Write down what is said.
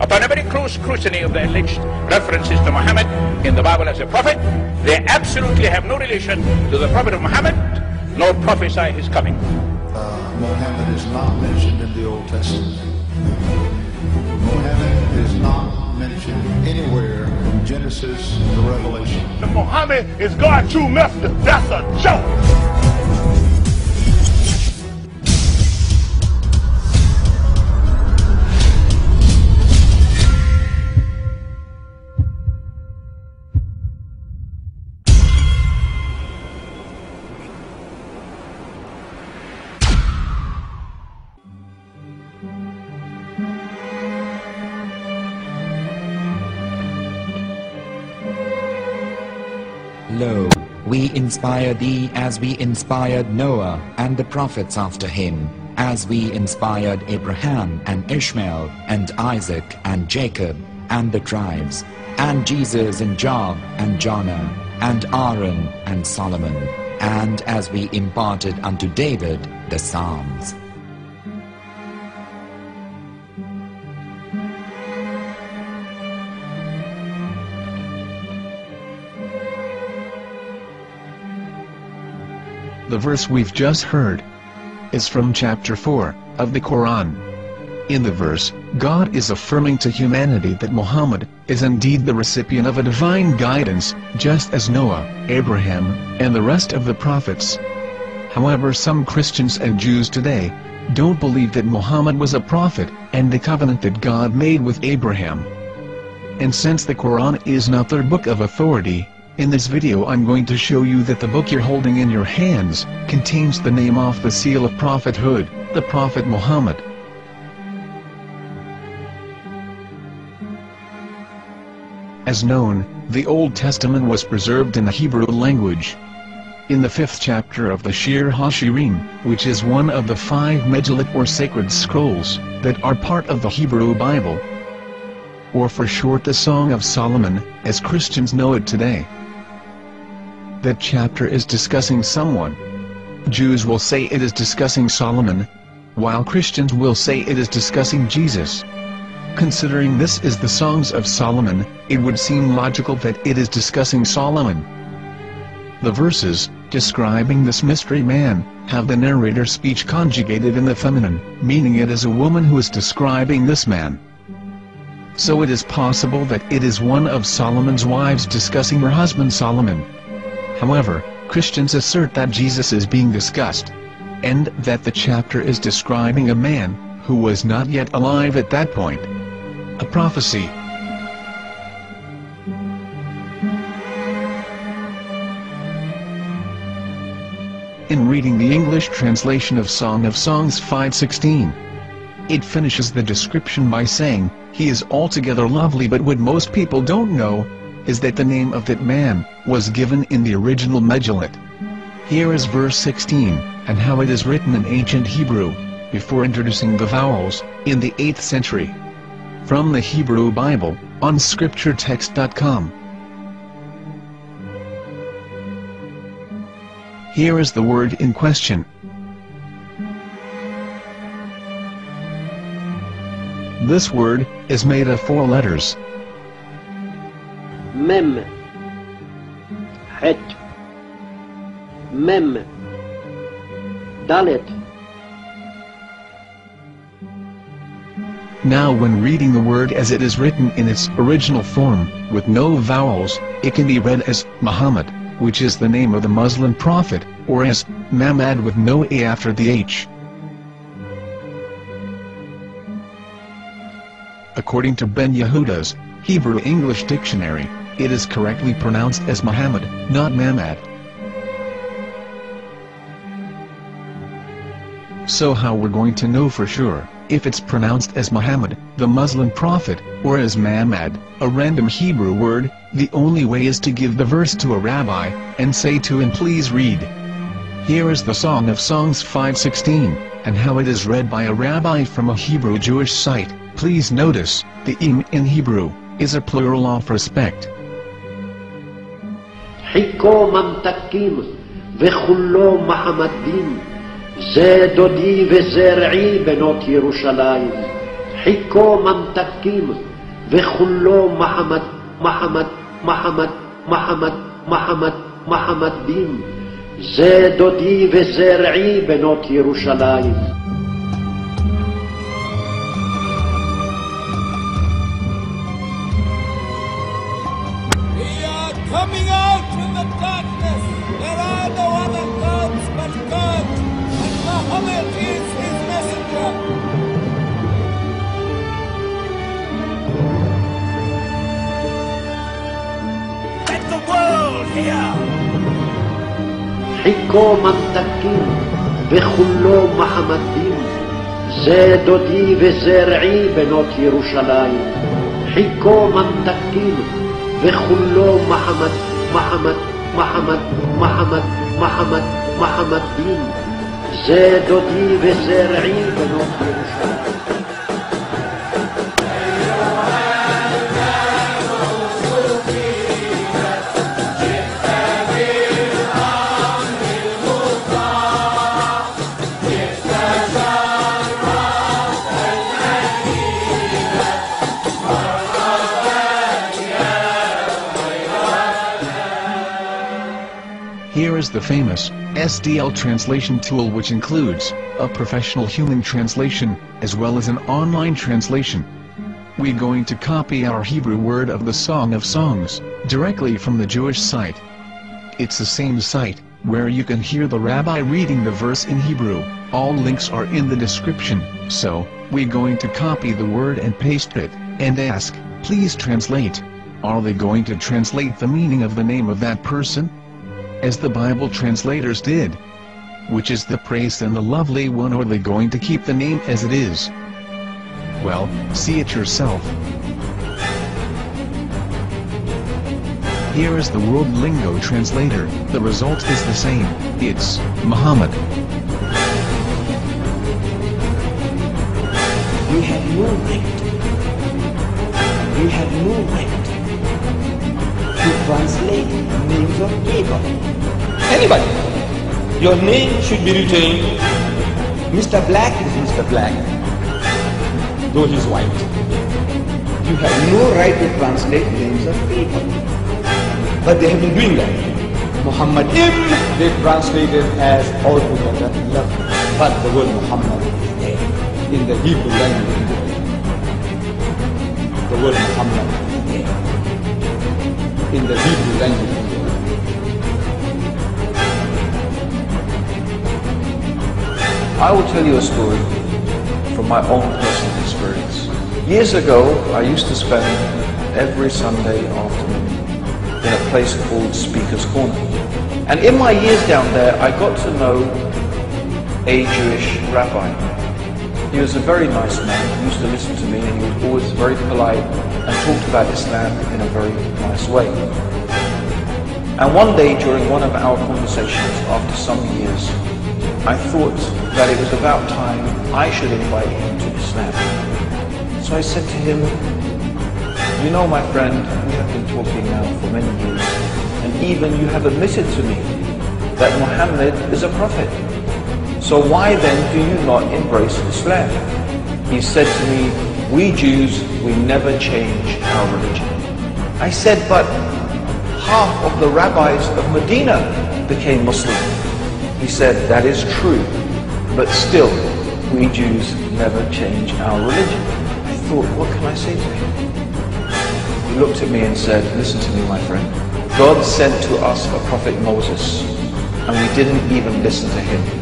Upon a very close scrutiny of the alleged references to Muhammad in the Bible as a prophet, they absolutely have no relation to the prophet of Muhammad, nor prophesy his coming. Muhammad is not mentioned in the Old Testament. Muhammad is not mentioned anywhere from Genesis to Revelation. Muhammad is God's true messenger. That's a joke. Lo, we inspire thee as we inspired Noah and the prophets after him, as we inspired Abraham and Ishmael and Isaac and Jacob and the tribes, and Jesus and Job and Jonah and Aaron and Solomon, and as we imparted unto David the Psalms. The verse we've just heard is from chapter 4 of the Quran. In the verse, God is affirming to humanity that Muhammad is indeed the recipient of a divine guidance, just as Noah, Abraham, and the rest of the prophets. However, some Christians and Jews today don't believe that Muhammad was a prophet and the covenant that God made with Abraham. And since the Quran is not their book of authority, in this video I'm going to show you that the book you're holding in your hands contains the name off the seal of prophethood, the Prophet Muhammad. As known, the Old Testament was preserved in the Hebrew language. In the 5th chapter of the Shir HaShirim, which is one of the 5 Megillat or sacred scrolls that are part of the Hebrew Bible, or for short the Song of Solomon, as Christians know it today. That chapter is discussing someone. Jews will say it is discussing Solomon, while Christians will say it is discussing Jesus. Considering this is the Songs of Solomon, it would seem logical that it is discussing Solomon. The verses, describing this mystery man, have the narrator's speech conjugated in the feminine, meaning it is a woman who is describing this man. So it is possible that it is one of Solomon's wives discussing her husband Solomon. However, Christians assert that Jesus is being discussed, and that the chapter is describing a man who was not yet alive at that point. A prophecy. In reading the English translation of Song of Songs 5:16, it finishes the description by saying, "He is altogether lovely," but what most people don't know is that the name of that man was given in the original Megillat. Here is verse 16, and how it is written in ancient Hebrew, before introducing the vowels, in the 8th century. From the Hebrew Bible, on scripturetext.com. Here is the word in question. This word is made of 4 letters. Mem, Het, Mem, Dalet. Now when reading the word as it is written in its original form, with no vowels, it can be read as Muhammad, which is the name of the Muslim prophet, or as Mamad with no A after the H. According to Ben Yehuda's Hebrew English Dictionary, it is correctly pronounced as Muhammad, not Mamad. So how we're going to know for sure if it's pronounced as Muhammad, the Muslim prophet, or as Mamad, a random Hebrew word? The only way is to give the verse to a rabbi, and say to him, "Please read." Here is the Song of Songs 5:16, and how it is read by a rabbi from a Hebrew Jewish site. Please notice, the im in Hebrew is a plural of respect. חיכו ממתקים וכולו מחמדים, זה דודי וזה רעי בנות ירושלים. חיכו ממתקים וכולו מחמד, מחמד, מחמד, מחמד, מחמד, מחמדים. זה דודי וזה רעי בנות ירושלים. Coming out from the darkness, there are no other gods but God, and Muhammad is his messenger. Let the world hear. חיכו ממתקים וכולו מחמדים, זה דודי וזה רעי בנות ירושלים. חיכו ממתקים וכולו מחמד, מחמד, מחמד, מחמד, מחמד, מחמדים, זה דודי וזה רעי בנות ירושלים. Here is the famous SDL translation tool, which includes a professional human translation, as well as an online translation. We're going to copy our Hebrew word of the Song of Songs, directly from the Jewish site. It's the same site, where you can hear the rabbi reading the verse in Hebrew. All links are in the description, so, we're going to copy the word and paste it, and ask, please translate. Are they going to translate the meaning of the name of that person? As the Bible translators did. Which is the praised and the lovely one, or are they going to keep the name as it is? Well, see it yourself. Here is the World Lingo translator. The result is the same. It's Muhammad. We have no right. We have no right to translate names of people. Anybody. Your name should be retained. Mr. Black is Mr. Black, though he's white. You have no right to translate names of people. But they have been doing that. Muhammad they translated as altogether lovely. But the word Muhammad is there in the Hebrew language. The word Muhammad is there in the Hebrew language. I will tell you a story from my own personal experience. Years ago, I used to spend every Sunday afternoon in a place called Speaker's Corner. And in my years down there, I got to know a Jewish rabbi. He was a very nice man. He used to listen to me, and he was always very polite and talked about Islam in a very nice way. And one day during one of our conversations after some years, I thought that it was about time I should invite him to Islam. So I said to him, you know, my friend, we have been talking now for many years, and even you have admitted to me that Muhammad is a prophet. So why then do you not embrace Islam? He said to me, we Jews, we never change our religion. I said, but half of the rabbis of Medina became Muslim. He said, that is true, but still, we Jews never change our religion. I thought, what can I say to him? He looked at me and said, listen to me, my friend. God sent to us a prophet Moses, and we didn't even listen to him.